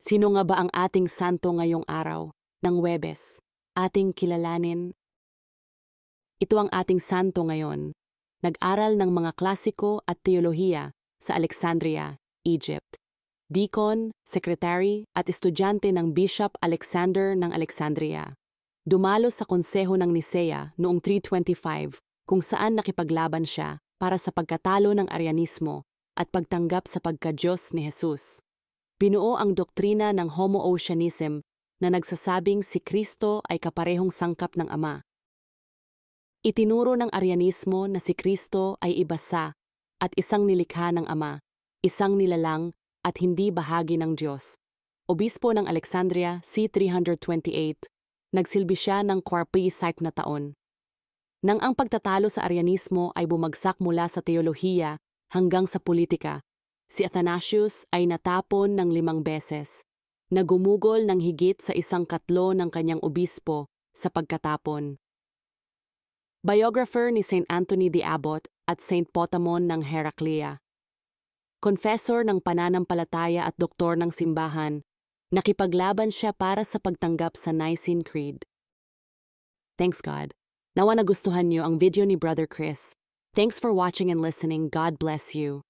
Sino nga ba ang ating santo ngayong araw ng Huwebes? Ating kilalanin. Ito ang ating santo ngayon. Nag-aral ng mga klasiko at teolohiya sa Alexandria, Egypt. Deacon, secretary at estudyante ng Bishop Alexander ng Alexandria. Dumalo sa konseho ng Nicea noong 325 kung saan nakipaglaban siya para sa pagkatalo ng Arianismo at pagtanggap sa pagka-Diyos ni Jesus. Binuo ang doktrina ng Homoousianism na nagsasabing si Kristo ay kaparehong sangkap ng Ama. Itinuro ng Arianismo na si Kristo ay ibasa at isang nilikha ng Ama, isang nilalang at hindi bahagi ng Diyos. Obispo ng Alexandria, c. 328, nagsilbi siya ng 46 na taon. Nang ang pagtatalo sa Arianismo ay bumagsak mula sa teolohiya hanggang sa politika, si Athanasius ay natapon ng 5 beses, na gumugol ng higit sa 1/4 ng kanyang obispo sa pagkatapon. Biographer ni St. Anthony the Abbot at St. Potamon ng Heraclea. Confessor ng pananampalataya at doktor ng simbahan, nakipaglaban siya para sa pagtanggap sa Nicene Creed. Thanks God. Nawa nagustuhan niyo ang video ni Brother Chris. Thanks for watching and listening. God bless you.